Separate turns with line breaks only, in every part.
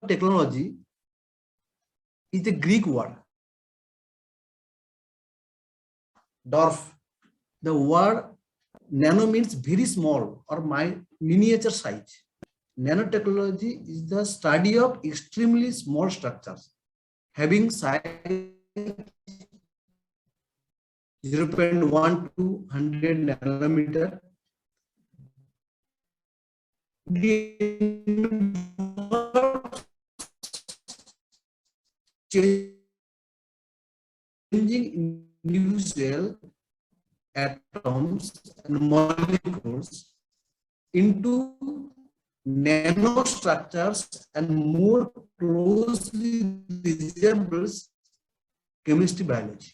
nanotechnology is a Greek word, dwarf. The word nano means very small or miniature size. Nanotechnology is the study of extremely small structures having size 0.1 to 100 nanometer. Changing individual atoms and molecules into nanostructures and more closely resembles chemistry biology.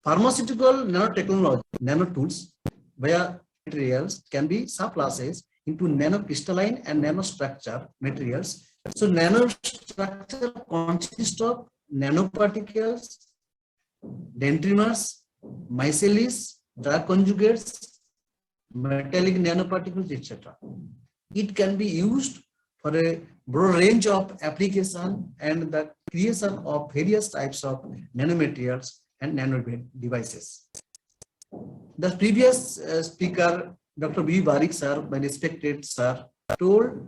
Pharmaceutical nanotechnology, nanotools via materials can be subclasses into nanocrystalline and nanostructure materials. So nanostructure consists of nanoparticles, dendrimers, micelles, drug conjugates, metallic nanoparticles, etc. It can be used for a broad range of application and the creation of various types of nanomaterials and nano devices. The previous speaker, Dr. B. Barik sir, my respected sir, told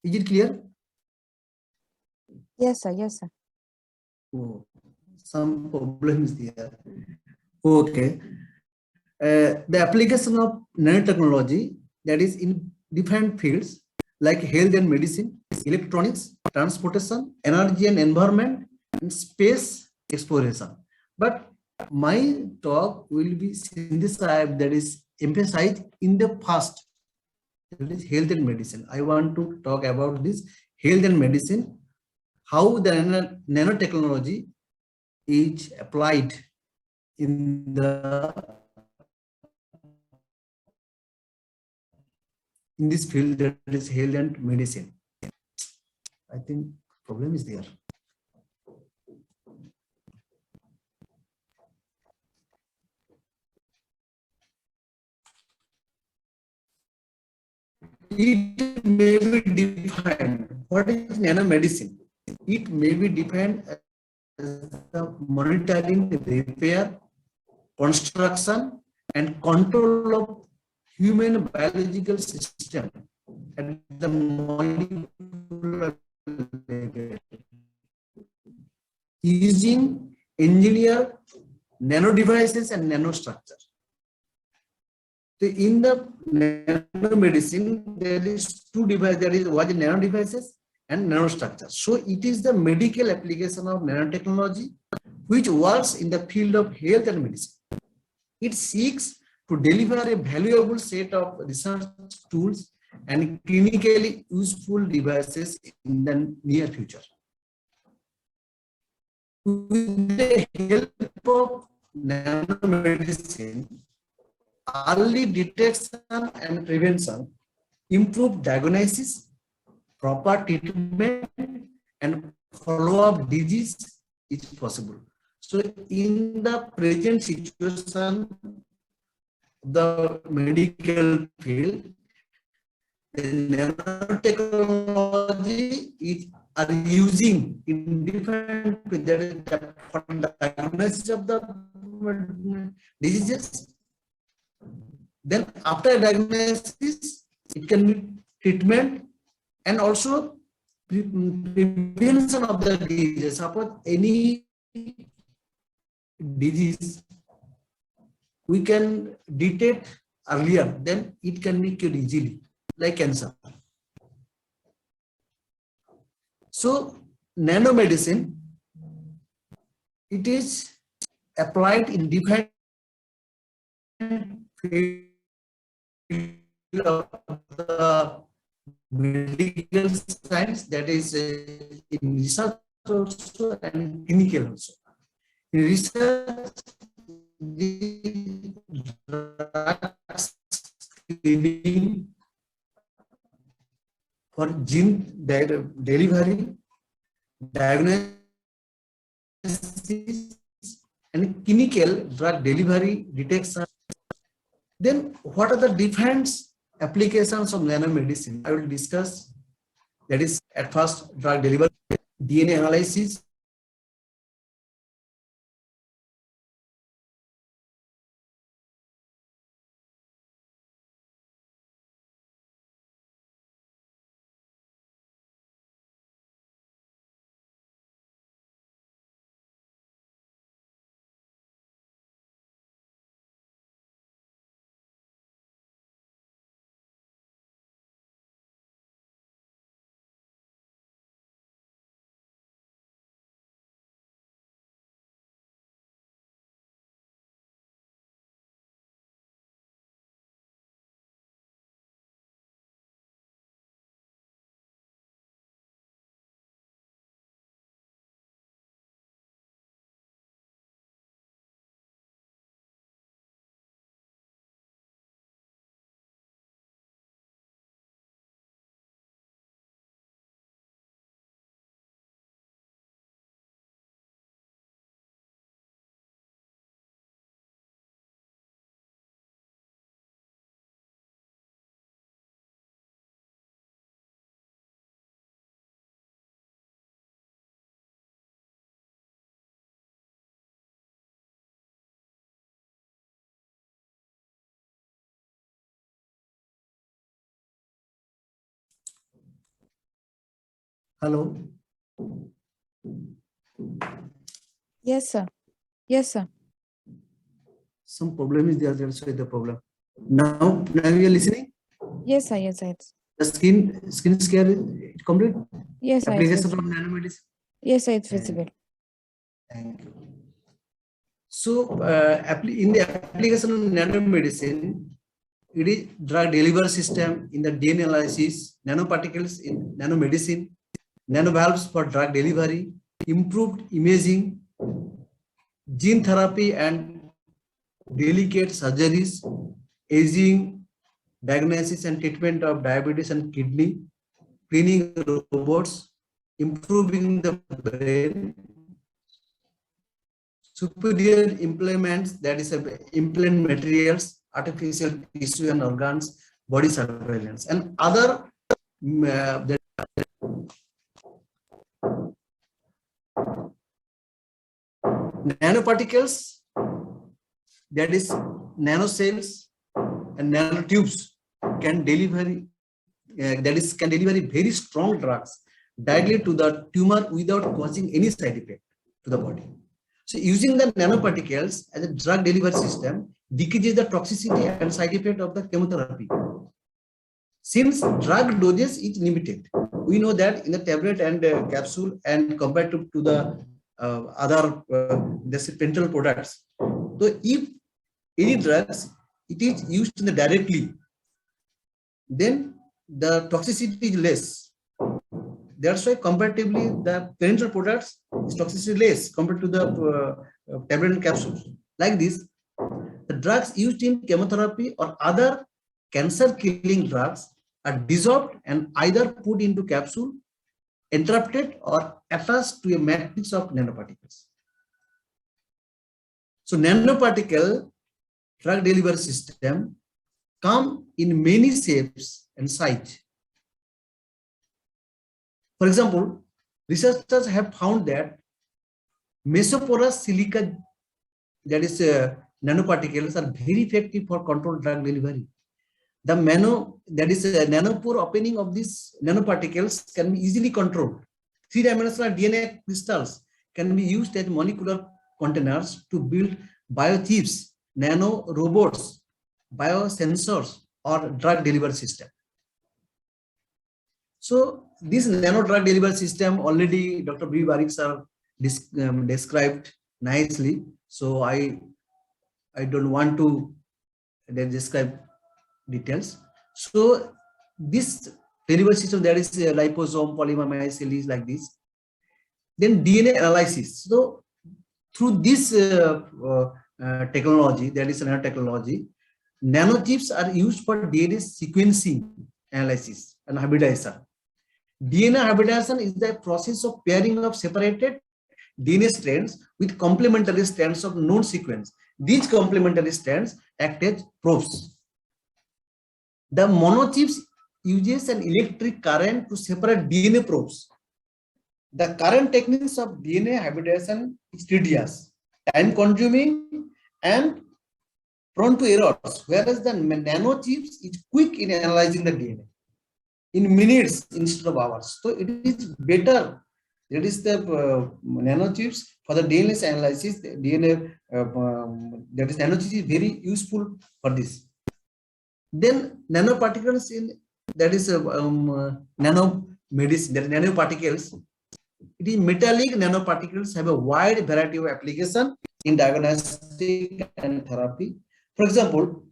is it clear?
Yes, sir. Yes, sir.
Oh, some problems there. Okay. The application of nanotechnology, that is in different fields like health and medicine, electronics, transportation, energy and environment, and space exploration. But my talk will be synthesized, that is emphasized in the first, that is health and medicine. I want to talk about this health and medicine, how the nanotechnology is applied in this field, that is health and medicine. I think problem is there. It may be defined. What is nanomedicine? It may be defined as the monitoring, repair, construction, and control of human biological system at the molecular level using engineered nano devices and nanostructure. So in the nanomedicine, there is two devices, there is what is nano devices and nanostructure. So it is the medical application of nanotechnology which works in the field of health and medicine. It seeks to deliver a valuable set of research tools and clinically useful devices in the near future. With the help of nanomedicine, early detection and prevention, improved diagnosis, proper treatment, and follow-up disease is possible. So in the present situation, the medical field, the nanotechnology are using in different for diagnosis of the diseases. Then after diagnosis, it can be treatment and also prevention of the disease. Suppose any disease we can detect earlier, then it can be cured easily, like cancer. So nanomedicine, it is applied in different field of the medical science, that is in research also and clinical also. In research, the drug screening for gene delivery, diagnosis, and clinical drug delivery detection. Then what are the different applications of nanomedicine? I will discuss. That is, at first, drug delivery, DNA analysis, hello.
Yes, sir. Yes, sir.
Some problem is there, that's why the problem. Now you are listening?
Yes, sir. Yes, sir.
The skin scare is complete?
Yes, sir. It's
Application of
visible.
nanomedicine?
Yes, sir. It's visible.
Thank you. So, in the application of nanomedicine, it is drug delivery system in the DNA analysis, nanoparticles in nanomedicine, nanovalves for drug delivery, improved imaging, gene therapy and delicate surgeries, aging, diagnosis and treatment of diabetes and kidney, cleaning robots, improving the brain, superior implements, that is implant materials, artificial tissue and organs, body surveillance, and other nanoparticles, that is nanocells and nanotubes can deliver can deliver very strong drugs directly to the tumor without causing any side effect to the body. So using the nanoparticles as a drug delivery system decreases the toxicity and side effect of the chemotherapy. Since drug dosage is limited, we know that in the tablet and capsule and compared to the other parenteral products. So if any drugs it is used directly, then the toxicity is less. That's why comparatively the parenteral products is toxicity less compared to the tablet and capsules. Like this, the drugs used in chemotherapy or other cancer killing drugs are dissolved and either put into capsule, entrapted or attached to a matrix of nanoparticles. So nanoparticle drug delivery system come in many shapes and sizes. For example, researchers have found that mesoporous silica, that is nanoparticles, are very effective for controlled drug delivery. The nanopore opening of these nanoparticles can be easily controlled. 3-dimensional DNA crystals can be used as molecular containers to build biochips nano robots, biosensors, or drug delivery system. So this nano drug delivery system already Dr. B. Barik sir described nicely. So I don't want to describe details. So this delivery system, there is a liposome, polymer micelles like this. Then DNA analysis. So through this technology, that is nanotechnology, nanochips are used for DNA sequencing analysis and hybridization. DNA hybridization is the process of pairing of separated DNA strands with complementary strands of known sequence. These complementary strands act as probes. The monochips uses an electric current to separate DNA probes. The current techniques of DNA hybridization is tedious, time-consuming, and prone to errors, whereas the nanochips is quick in analyzing the DNA in minutes instead of hours. So it is better. That is the nanochips for the DNA analysis. DNA that is nanochips is very useful for this. Then nanoparticles in that is nanomedicine. That is nanoparticles. It is metallic nanoparticles have a wide variety of application in diagnostic and therapy. For example,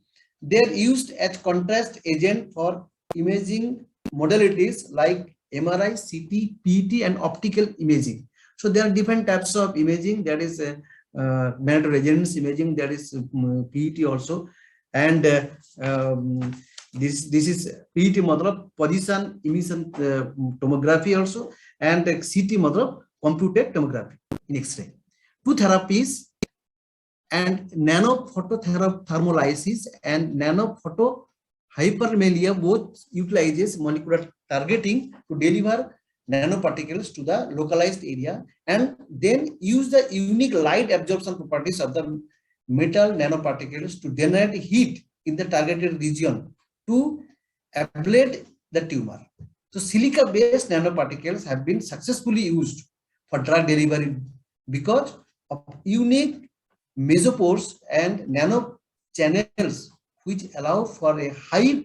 they are used as contrast agent for imaging modalities like MRI, CT, PET, and optical imaging. So there are different types of imaging. That is magnetoresonance imaging. That is PET also, and this is PET matlab position emission tomography also, and CT matlab computed tomography in X-ray. Two therapies, and nanophotolysis and nanophoto hypermelia both utilizes molecular targeting to deliver nanoparticles to the localized area and then use the unique light absorption properties of the metal nanoparticles to generate heat in the targeted region to ablate the tumor. So silica-based nanoparticles have been successfully used for drug delivery because of unique mesopores and nanochannels which allow for a high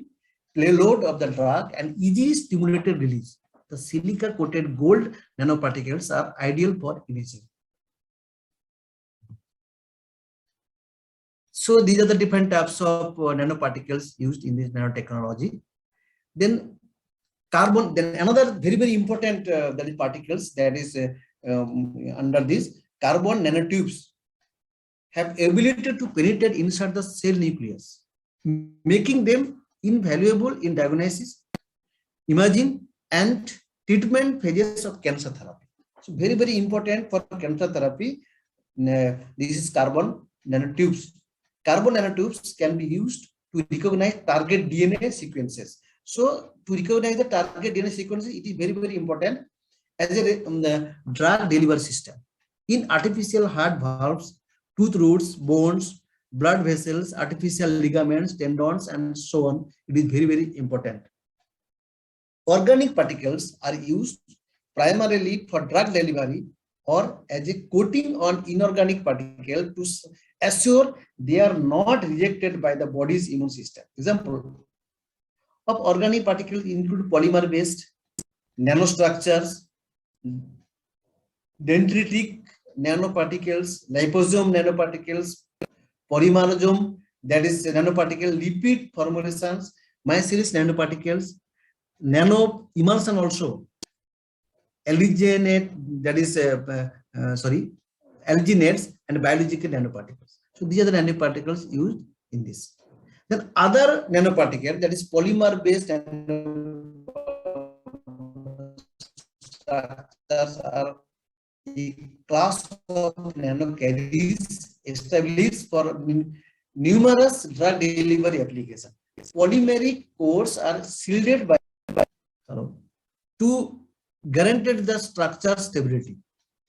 payload of the drug and easy stimulated release. The silica-coated gold nanoparticles are ideal for imaging. So these are the different types of nanoparticles used in this nanotechnology. Then carbon, then another very important that is particles that is under this carbon nanotubes have ability to penetrate inside the cell nucleus, making them invaluable in diagnosis, imaging, and treatment phases of cancer therapy. So very important for cancer therapy. This is carbon nanotubes. Carbon nanotubes can be used to recognize target DNA sequences. So to recognize the target DNA sequences, it is very important as a drug delivery system. In artificial heart valves, tooth roots, bones, blood vessels, artificial ligaments, tendons, and so on, it is very important. Organic particles are used primarily for drug delivery or as a coating on inorganic particle to assure they are not rejected by the body's immune system. Example of organic particles include polymer-based nanostructures, dendritic nanoparticles, liposome nanoparticles, polymerosome, that is nanoparticle, lipid formulations, micelles nanoparticles, nano emulsion also, alginate, that is alginates, and biological nanoparticles. So these are the nanoparticles used in this. Then other nanoparticle, that is polymer based nanostructures are a class of nanocarriers established for numerous drug delivery applications. Polymeric cores are shielded by to guarantee the structure stability.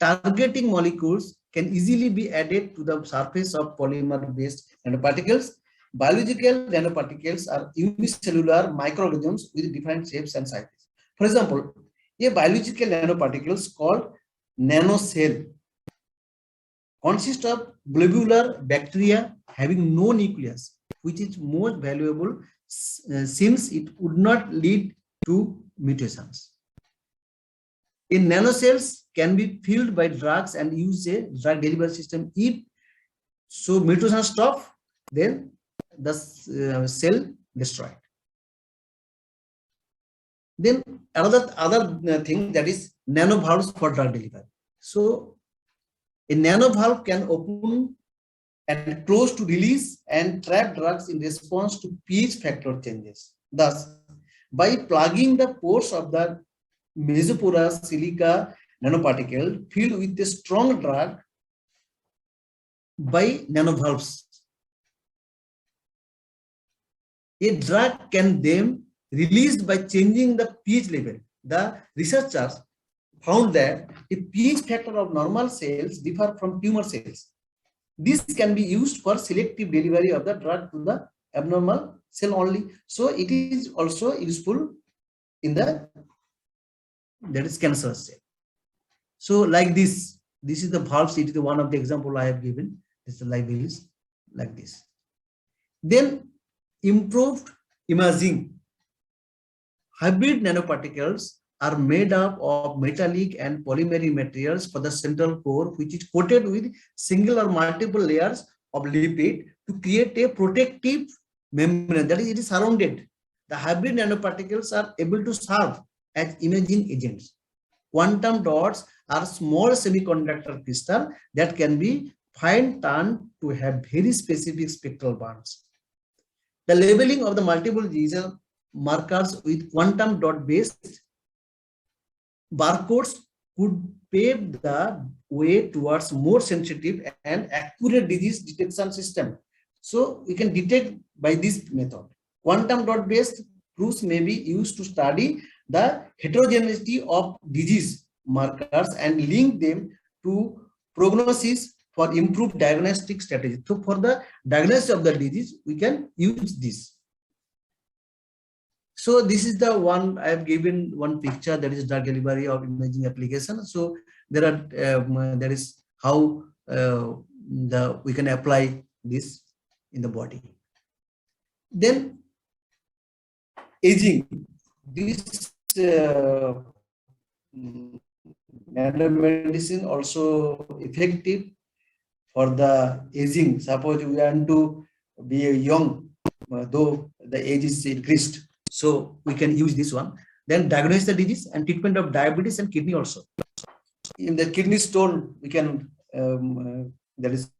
Targeting molecules can easily be added to the surface of polymer-based nanoparticles. Biological nanoparticles are unicellular microorganisms with different shapes and sizes. For example, a biological nanoparticles called nanocell consists of globular bacteria having no nucleus, which is most valuable since it would not lead to mutations. In nanocells can be filled by drugs and use a drug delivery system. If so mutations stop, then the cell destroyed. Then other thing, that is nanovalves for drug delivery. So a nanovalve can open and close to release and trap drugs in response to pH factor changes. Thus, by plugging the pores of the mesoporous silica nanoparticle filled with a strong drug by nanovalves, a drug can then released by changing the pH level. The researchers found that the pH factor of normal cells differ from tumor cells. This can be used for selective delivery of the drug to the abnormal cell only. So it is also useful in the, that is, cancer cell. So like this is the valves. It is one of the example I have given. It's the libraries like this. Then improved imaging. Hybrid nanoparticles are made up of metallic and polymeric materials for the central core, which is coated with single or multiple layers of lipid to create a protective membrane. That is, it is surrounded. The hybrid nanoparticles are able to serve as imaging agents. Quantum dots are small semiconductor crystal that can be fine-tuned to have very specific spectral bands. The labeling of the multiple disease markers with quantum dot based barcodes could pave the way towards more sensitive and accurate disease detection system. So we can detect by this method. Quantum dot based proofs may be used to study the heterogeneity of disease markers and link them to prognosis for improved diagnostic strategy. So for the diagnosis of the disease, we can use this. So this is the one I have given one picture, that is drug delivery of imaging application. So there are that is how we can apply this in the body. Then aging. This nanomedicine also effective for the aging. Suppose we want to be young, though the age is increased. So we can use this one. Then diagnose the disease and treatment of diabetes and kidney also. In the kidney stone, we can that is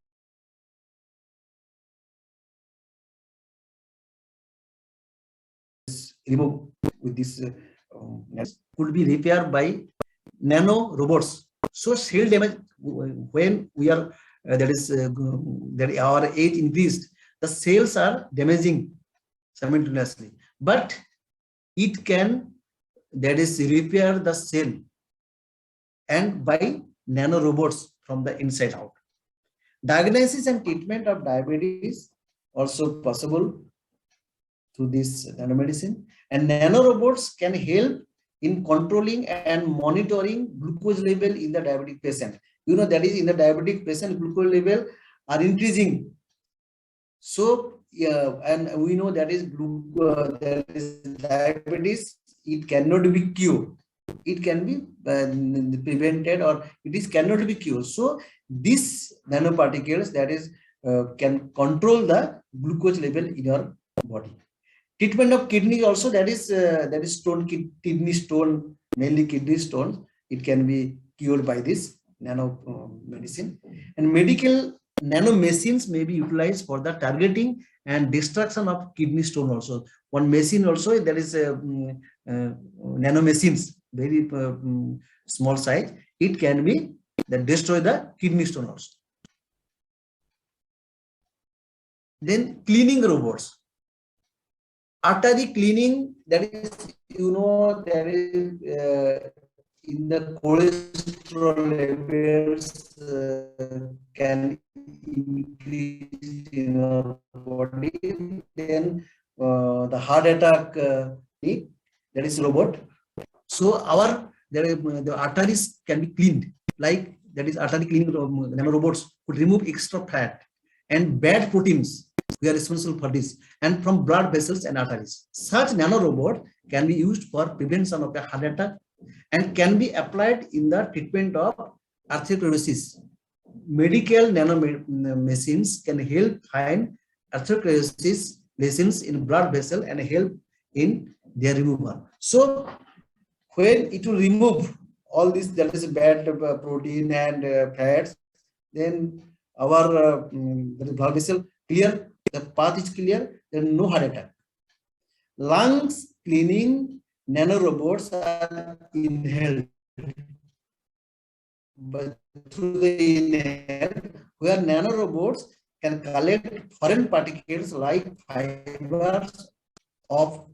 remove with this could be repaired by nano robots. So cell damage, when we are that our age increased, the cells are damaging simultaneously, but it can, that is, repair the cell and by nano robots from the inside out. Diagnosis and treatment of diabetes also possible through this nanomedicine, and nano robots can help in controlling and monitoring glucose level in the diabetic patient. You know, that is, in the diabetic patient, glucose level are increasing. So and we know that is diabetes. It cannot be cured. It can be prevented, or cannot be cured. So these nanoparticles, that is, can control the glucose level in your body. Treatment of kidney also, that is stone, kidney stone, mainly kidney stones. It can be cured by this nano medicine. And medical nano machines may be utilized for the targeting and destruction of kidney stone also. One machine also, there is nano machines, very small size. It can be that destroy the kidney stone also. Then cleaning robots. Artery cleaning, that is, you know, there is in the cholesterol levels can increase in our body. Then the heart attack, that is robot. So the arteries can be cleaned, like that is artery cleaning nanorobots, could remove extra fat and bad proteins. We are responsible for this, and from blood vessels and arteries. Such nanorobot can be used for prevention of a heart attack and can be applied in the treatment of arteriosclerosis. Medical nanomachines can help find arteriosclerosis lesions in blood vessel and help in their removal. So when it will remove all this, that is bad protein and fats, then our blood vessel clear, the path is clear, then no heart attack. Lungs cleaning nanorobots are inhaled, but through the inhale, where nanorobots can collect foreign particles like fibers of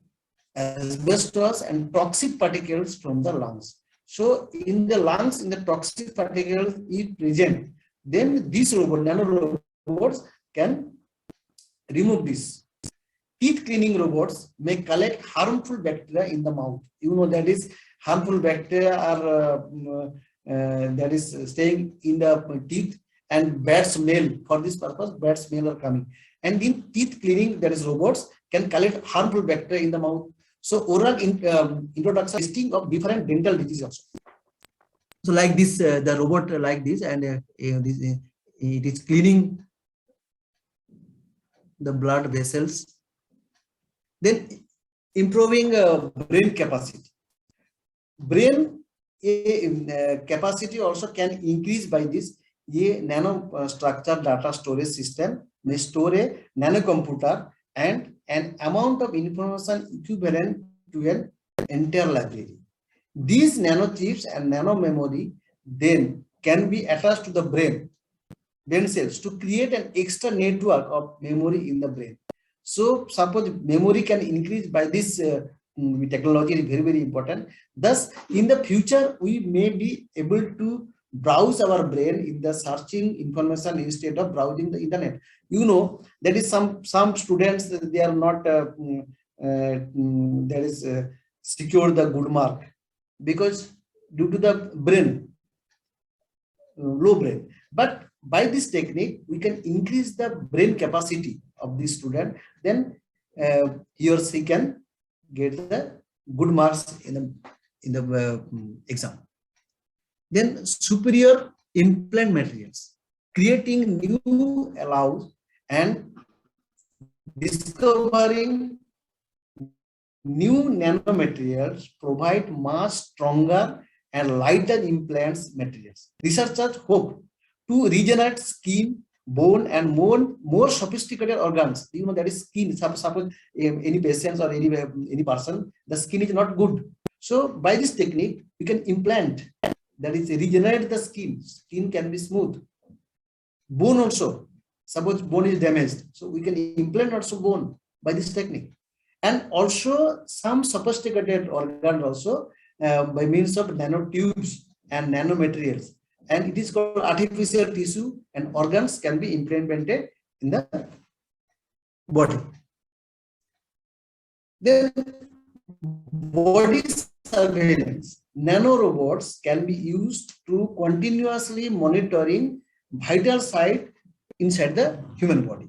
asbestos and toxic particles from the lungs. So in the lungs, in the toxic particles is present, then these nanorobots can remove this. Teeth cleaning robots may collect harmful bacteria in the mouth. You know, that is harmful bacteria are that is staying in the teeth, and bad smell. For this purpose, bad smell are coming. And in teeth cleaning, there is robots can collect harmful bacteria in the mouth. So oral introduction listing of different dental diseases also. So like this, the robot like this, and it is cleaning the blood vessels. Then improving brain capacity. Brain capacity also can increase by this. ये nano structure data storage system may store a nanocomputer and an amount of information equivalent to an entire library. These nanochips and nano memory then can be attached to the brain cells to create an extra network of memory in the brain. So suppose memory can increase by this technology is very, very important. Thus, in the future, we may be able to browse our brain in the searching information instead of browsing the internet. You know, there is some students, they are not there is secure the good mark because due to the brain low brain. But by this technique, we can increase the brain capacity of the student. Then he or she can get the good marks in the exam. Then superior implant materials, creating new allows and discovering new nanomaterials provide much stronger and lighter implants materials. Researchers hope to regenerate skin, bone, and more sophisticated organs. You know, that is skin. Suppose any patients or any person, the skin is not good. So by this technique, we can implant, that is regenerate the skin. Skin can be smooth. Bone also. Suppose bone is damaged, so we can implant also bone by this technique. And also some sophisticated organs also by means of nanotubes and nanomaterials. And it is called artificial tissue, and organs can be implemented in the body. Then body surveillance. Nanorobots can be used to continuously monitoring vital signs inside the human body.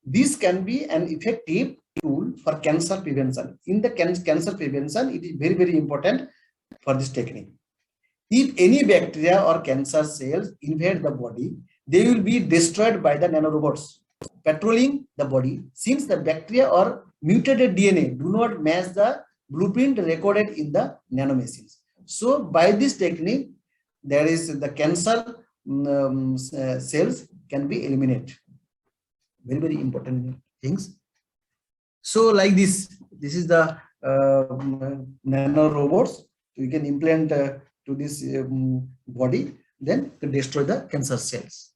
This can be an effective tool for cancer prevention. In the cancer prevention, it is very, very important for this technique. If any bacteria or cancer cells invade the body, they will be destroyed by the nanorobots patrolling the body, since the bacteria or mutated DNA do not match the blueprint recorded in the nanomachines. So by this technique, there is the cancer cells can be eliminated. Very, very important things. So like this is the nanorobots. We can implant to this body, then to destroy the cancer cells.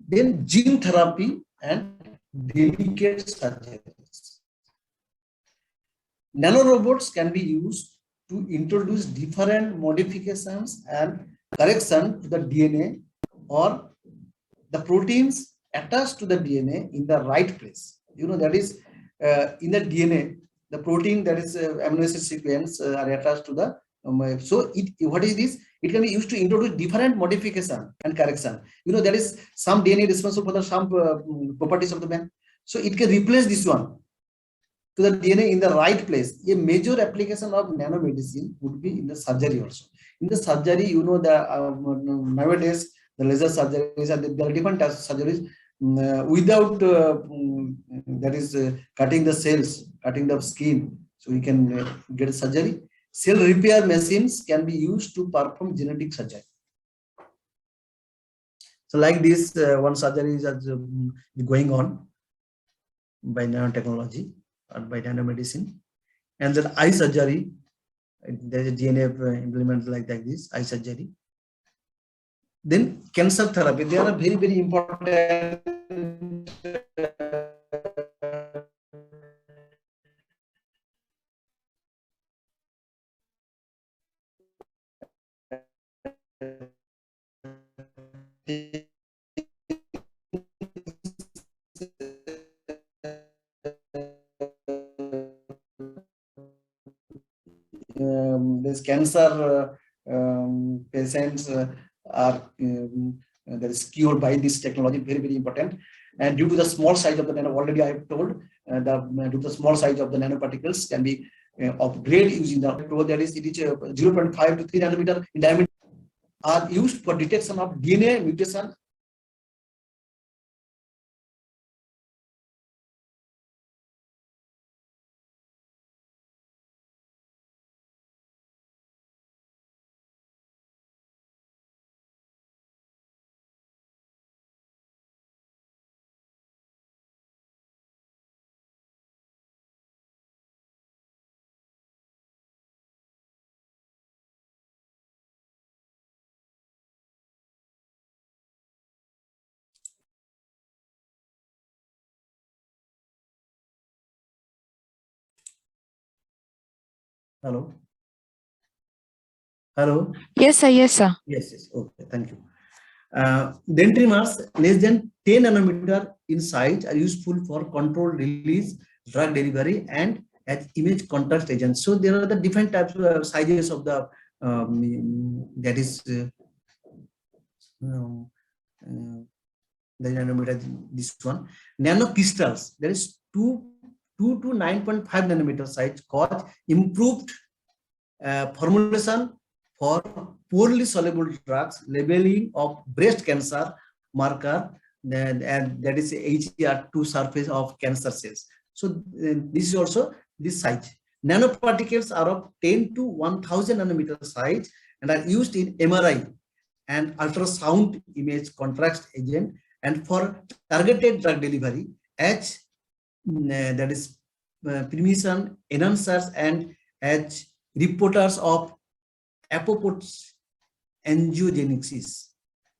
Then gene therapy and delicate surgeries. Nanorobots can be used to introduce different modifications and correction to the DNA or the proteins attached to the DNA in the right place. You know, that is in the DNA, the protein, that is amino acid sequence are attached to the What is this? It can be used to introduce different modification and correction. There is some DNA responsible for the some properties of the man. So it can replace this one to the DNA in the right place. A major application of nanomedicine would be in the surgery also. In the surgery, nowadays the laser surgeries and there are different types of surgeries without that is cutting the cells, cutting the skin, so we can get a surgery. Cell repair machines can be used to perform genetic surgery. So like this, one surgery is going on by nanotechnology or by nanomedicine, and then eye surgery. There's a DNA implement like this, eye surgery. Then cancer therapy. They are very, very important. This cancer patients are that is cured by this technology, very, very important. And due to the small size of the nano, already I have told, due to the small size of the nanoparticles can be of great use in the told that is it is 0.5 to 3 nanometer in diameter, are used for detection of DNA mutation. Hello. Hello.
Yes, sir. Yes, sir.
Yes. Okay. Thank you. Dendrimers less than 10 nanometer in size are useful for controlled release, drug delivery, and as image contrast agents. So there are the different types of sizes of the that is the nanometer. This one nanocrystals. There is 2 to 9.5 nanometer size cause improved formulation for poorly soluble drugs, labeling of breast cancer marker, and that is HER2 surface of cancer cells. So this is also this size. Nanoparticles are of 10 to 1000 nanometer size and are used in MRI and ultrasound image contrast agent and for targeted drug delivery as that is permission enhancers and as reporters of apoptosis angiogenesis.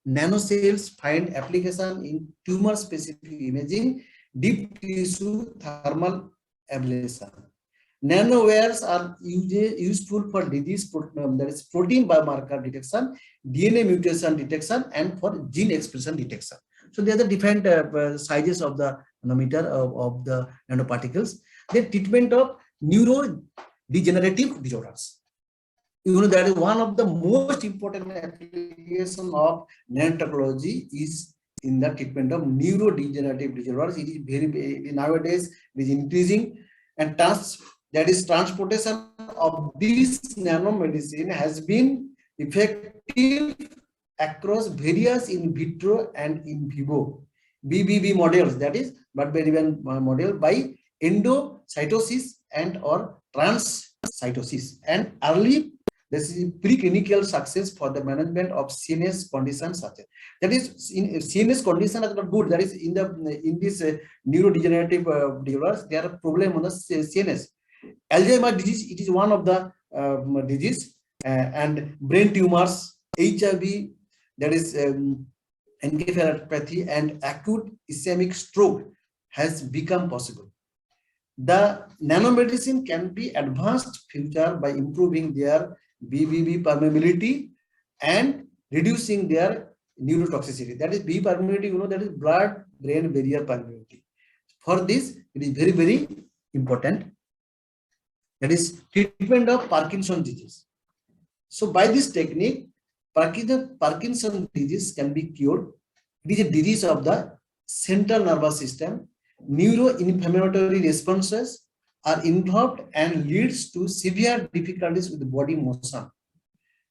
Nanocells find application in tumor-specific imaging, deep tissue thermal ablation. Nanowires are useful for disease that is protein biomarker detection, DNA mutation detection, and for gene expression detection. So there are the different sizes of the nanometer of the nanoparticles. The treatment of neurodegenerative disorders. That is one of the most important application of nanotechnology is in the treatment of neurodegenerative disorders. It is very nowadays it is increasing, and that is transportation of this nanomedicine has been effective across various in vitro and in vivo BBB models, that is blood brain model, by endocytosis and or transcytosis, and early this is preclinical success for the management of CNS conditions such as that is in CNS condition are not good. That is in this neurodegenerative disorders there are problem on the CNS. Alzheimer's disease, it is one of the disease, and brain tumors, HIV, that is encephalopathy and acute ischemic stroke has become possible. The nanomedicine can be advanced future by improving their BBB permeability and reducing their neurotoxicity. That is B permeability, that is blood-brain barrier permeability. For this, it is very, very important. That is treatment of Parkinson's disease. So by this technique, Parkinson disease can be cured. It is a disease of the central nervous system. Neuroinflammatory responses are involved and leads to severe difficulties with the body motion.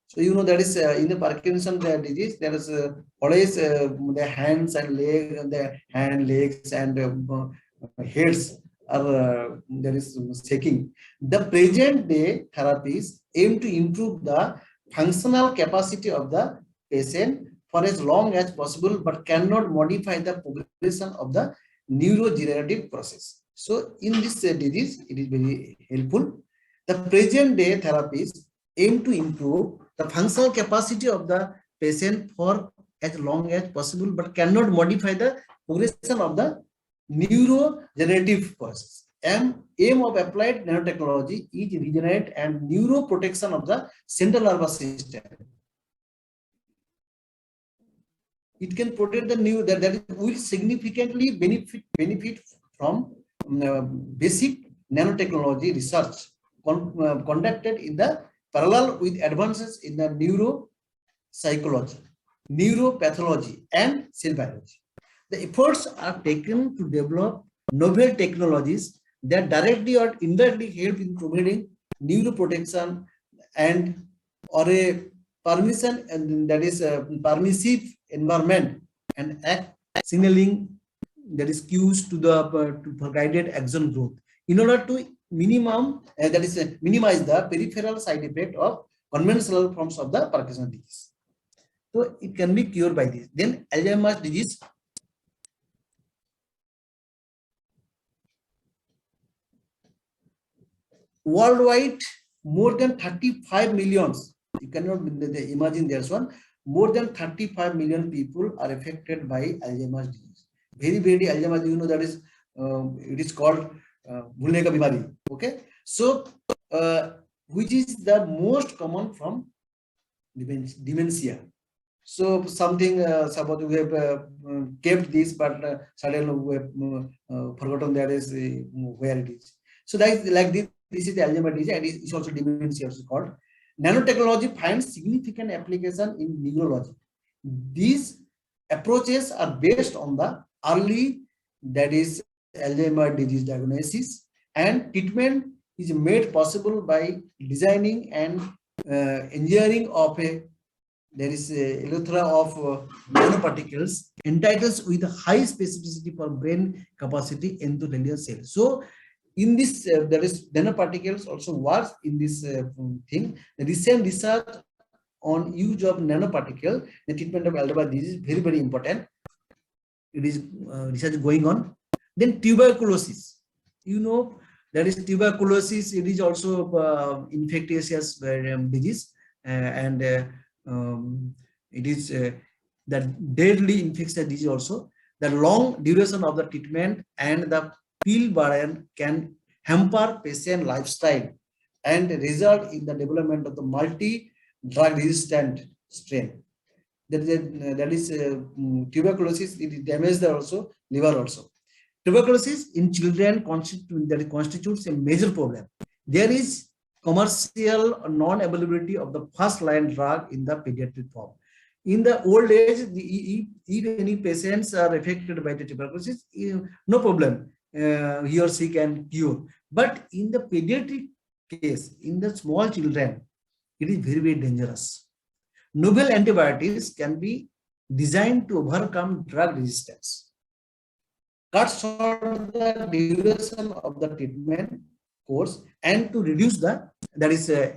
So you know that is in the Parkinson disease, there is always the hands and legs, the hand, legs, and heads are there is shaking. The present day therapies aim to improve the functional capacity of the patient for as long as possible, but cannot modify the progression of the neurodegenerative process. So in this disease, it is very helpful. The present day therapies aim to improve the functional capacity of the patient for as long as possible, but cannot modify the progression of the neurodegenerative process. Aim of applied nanotechnology is regenerate and neuroprotection of the central nervous system. It can protect the new that will significantly benefit from basic nanotechnology research conducted in the parallel with advances in the neuropsychology, neuropathology, and cell biology. The efforts are taken to develop novel technologies that directly or indirectly help in providing neuroprotection and or a permission, and that is a permissive environment, and act signaling that is cues to the for guided axon growth in order to minimize the peripheral side effect of conventional forms of the Parkinson's disease. So it can be cured by this. Then Alzheimer's disease. Worldwide, more than 35 millions. You cannot imagine there's one. More than 35 million people are affected by Alzheimer's disease. Very Alzheimer's, you know, that is it is called Bhulne ka bimari. Okay, so which is the most common from dementia. So something suppose we have kept this, but suddenly we have forgotten that is where it is. So that is like this. This is the Alzheimer's disease, and it is also dementia, also called. Nanotechnology finds significant application in neurology. These approaches are based on the early, that is Alzheimer's disease diagnosis, and treatment is made possible by designing and engineering of a eleuthera of nanoparticles entitled with high specificity for brain capacity endothelial cells. So in this, there is nanoparticles also works in this thing. The recent research on use of nanoparticle, the treatment of Alzheimer's disease is very important. It is research going on. Then tuberculosis, you know, there is tuberculosis. It is also infectious disease, and it is that deadly infectious disease also. The long duration of the treatment and the pill burden can hamper patient lifestyle and result in the development of the multi-drug resistant strain. That is tuberculosis. It damages also liver also. Tuberculosis in children constitutes a major problem. There is commercial non-availability of the first-line drug in the pediatric form. In the old age, if any patients are affected by the tuberculosis, no problem. He or she can cure. But in the pediatric case, in the small children, it is very dangerous. Novel antibiotics can be designed to overcome drug resistance, cut short the duration of the treatment course, and to reduce the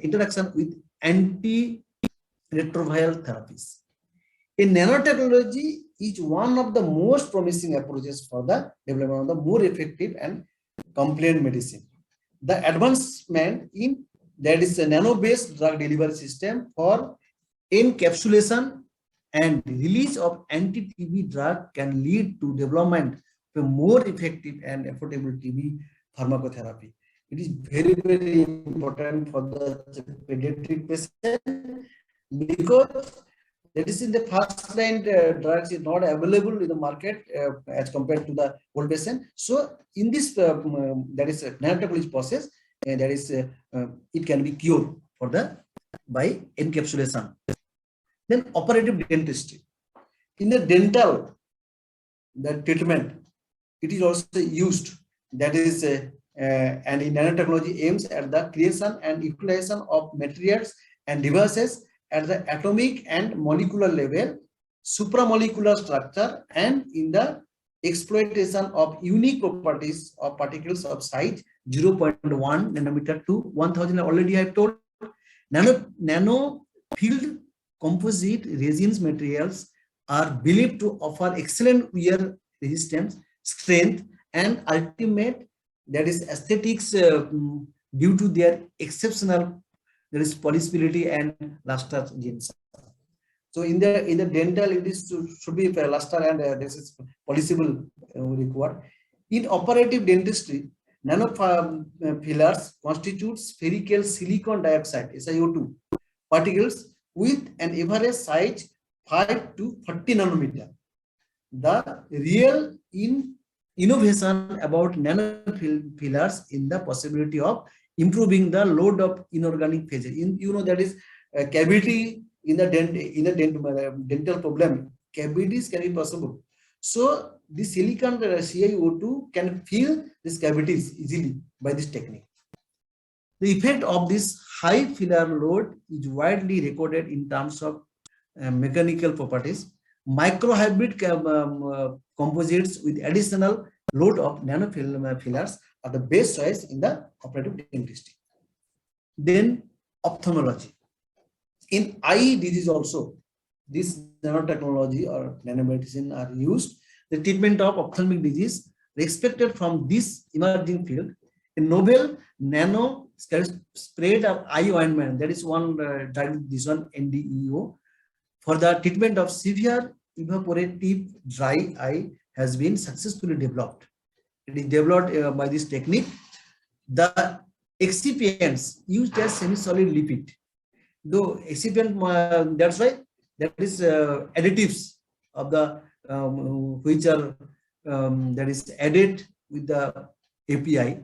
interaction with antiretroviral therapies. In nanotechnology is one of the most promising approaches for the development of the more effective and complete medicine. The advancement in that is a nano-based drug delivery system for encapsulation and release of anti-TB drug can lead to development of a more effective and affordable TB pharmacotherapy. It is very important for the pediatric patient because that is in the first line drugs is not available in the market as compared to the old patient. So in this that is a nanotechnology process, that is it can be cured for the by encapsulation. Then operative dentistry. In the dental, the treatment, it is also used. That is, and in nanotechnology aims at the creation and utilization of materials and devices at the atomic and molecular level, supramolecular structure, and in the exploitation of unique properties of particles of size 0.1 nanometer to 1000. Already I have told, nano field composite resins materials are believed to offer excellent wear resistance, strength, and ultimate, that is aesthetics, due to their exceptional, there is polishability and luster genes. So in the dental, it is should be luster and this is polishable required. In operative dentistry, nanofillers constitute spherical silicon dioxide (SiO2) particles with an average size 5 to 40 nanometer. The real innovation about nanofillers in the possibility of improving the load of inorganic phases. That is cavity in the dental problem. Cavities can be possible. So the silicon CiO2 can fill these cavities easily by this technique. The effect of this high filler load is widely recorded in terms of mechanical properties. Microhybrid composites with additional load of nanofillers are the best choice in the operative dentistry. Then ophthalmology. In eye disease also, this nanotechnology or nanomedicine are used. The treatment of ophthalmic disease expected from this emerging field. A novel nano sprayed of eye ointment, that is one this one NDEO, for the treatment of severe evaporative dry eye has been successfully developed. It is developed by this technique. The excipients used as semi-solid lipid. Though excipient, that's why that is additives of the which are that is added with the API,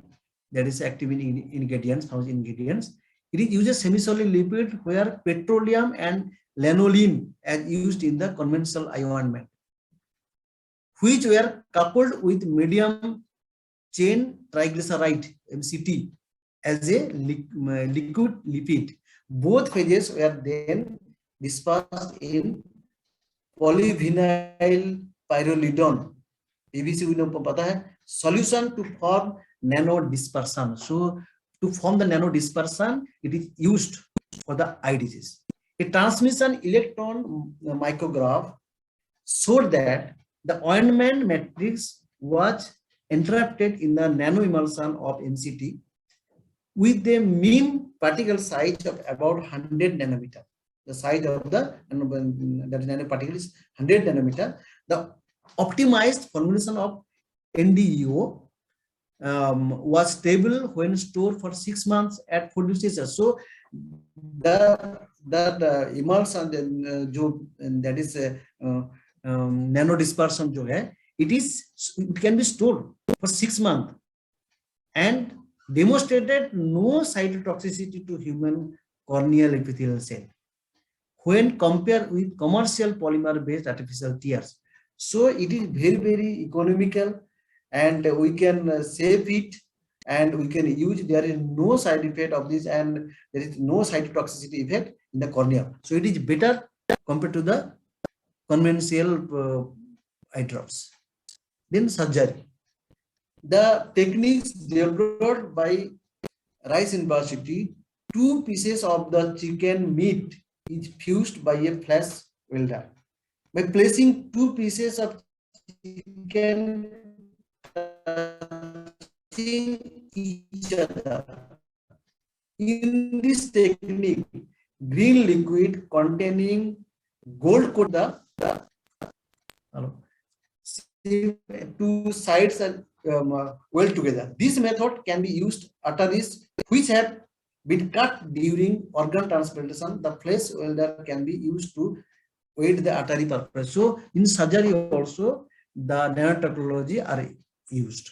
that is active ingredients, house ingredients. It is uses semi-solid lipid where petroleum and lanolin as used in the conventional eye ointment, which were coupled with medium chain triglyceride MCT as a liquid lipid. Both phases were then dispersed in polyvinyl pyrrolidone (PVC) solution to form nano dispersion. So to form the nano dispersion, it is used for the eye disease. A transmission electron micrograph showed that the ointment matrix was interrupted in the nano emulsion of MCT with a mean particle size of about 100 nanometer. The size of the nanoparticle is 100 nanometer. The optimized formulation of NDEO was stable when stored for 6 months at 4 degrees Celsius. So the emulsion, that is nano dispersion, it can be stored for 6 months and demonstrated no cytotoxicity to human corneal epithelial cell when compared with commercial polymer-based artificial tears. So it is very, very economical, and we can save it, and we can use. There is no side effect of this, and there is no cytotoxicity effect in the cornea. So it is better compared to the conventional eye drops. Then surgery. The techniques developed by Rice University, 2 pieces of the chicken meat is fused by a flash welder. By placing 2 pieces of chicken touching each other, in this technique, green liquid containing gold coat the 2 sides are well together. This method can be used arteries which have been cut during organ transplantation. The flash welder can be used to wet the artery purpose. So in surgery also the nanotechnology are used.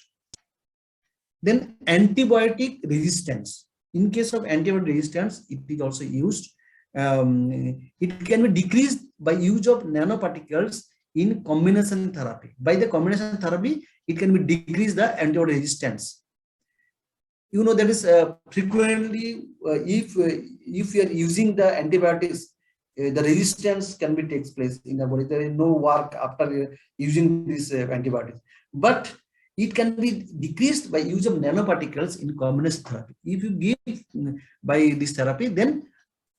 Then antibiotic resistance. In case of antibiotic resistance, it is also used. it can be decreased by use of nanoparticles in combination therapy. By the combination therapy, it can be decrease the antibody resistance. You know that is frequently if you are using the antibiotics, the resistance can be takes place in the body. There is no work after using this antibiotics, but it can be decreased by use of nanoparticles in combination therapy. If you give by this therapy, then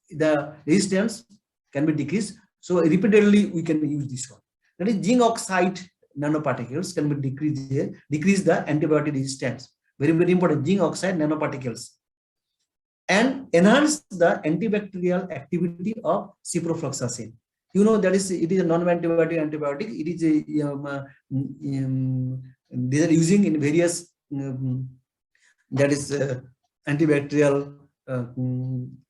the resistance can be decreased. So repeatedly we can use this one. That is zinc oxide nanoparticles can be decrease the antibiotic resistance. Very, very important, zinc oxide nanoparticles, and enhance the antibacterial activity of ciprofloxacin. You know that is it is a non-antibiotic antibiotic. It is a they are using in various that is antibacterial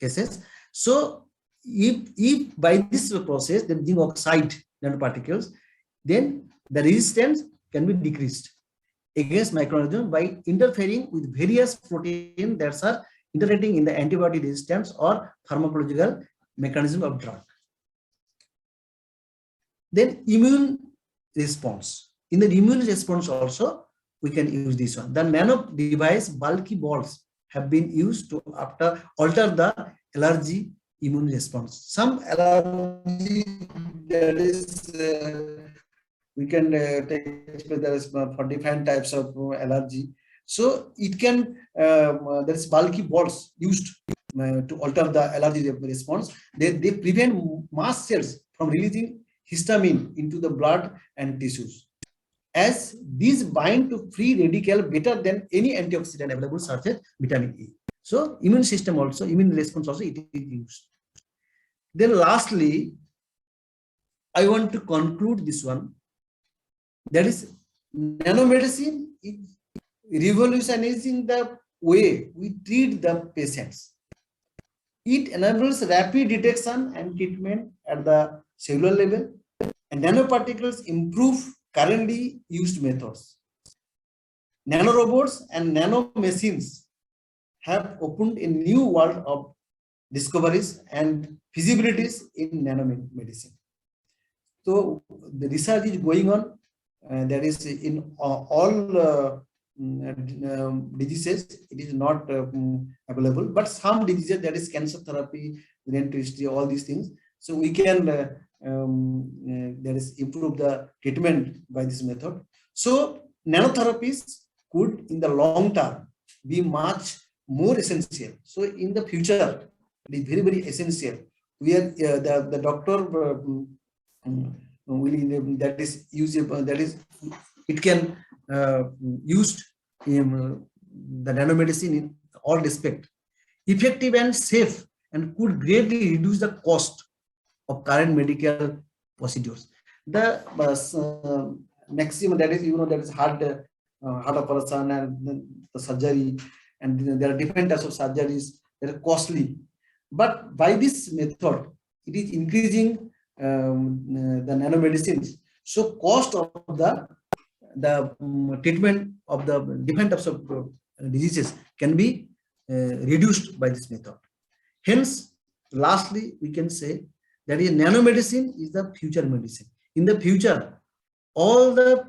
cases. So if by this process the zinc oxide nanoparticles, then the resistance can be decreased against microorganisms by interfering with various proteins that are interacting in the antibiotic resistance or pharmacological mechanism of drug. Then immune response. In the immune response also, we can use this one. The nano device bulky balls have been used to alter the allergy immune response. Some allergy that is we can take there is for different types of allergy. So it can there is bulky balls used to alter the allergy response. They prevent mast cells from releasing histamine into the blood and tissues, as these bind to free radical better than any antioxidant available, such as vitamin E. So immune system also, immune response also it is used. Then lastly, I want to conclude this one. That is, nanomedicine is revolutionizing the way we treat the patients. It enables rapid detection and treatment at the cellular level, and nanoparticles improve currently used methods. Nanorobots and nanomachines have opened a new world of discoveries and feasibilities in nanomedicine. So the research is going on. That is in all diseases. It is not available, but some diseases, that is cancer therapy, dentistry, all these things. So we can that is improve the treatment by this method. So nanotherapies could in the long term be much more essential. So in the future, it is very, very essential. We are the doctor will that is usable, that is it can used in the nanomedicine in all respect, effective and safe, and could greatly reduce the cost of current medical procedures. The maximum, that is, you know, that is heart operation and the surgery, and there are different types of surgeries that are costly, but by this method it is increasing the nanomedicines. So cost of the treatment of the different types of diseases can be reduced by this method. Hence, lastly, we can say that is nanomedicine is the future medicine. In the future, all the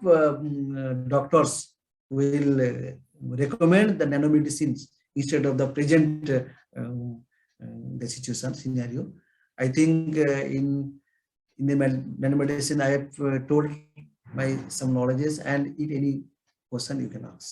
doctors will recommend the nanomedicines instead of the present the situation scenario. I think in the nanomedicine, I have told my some knowledges, and if any question you can ask.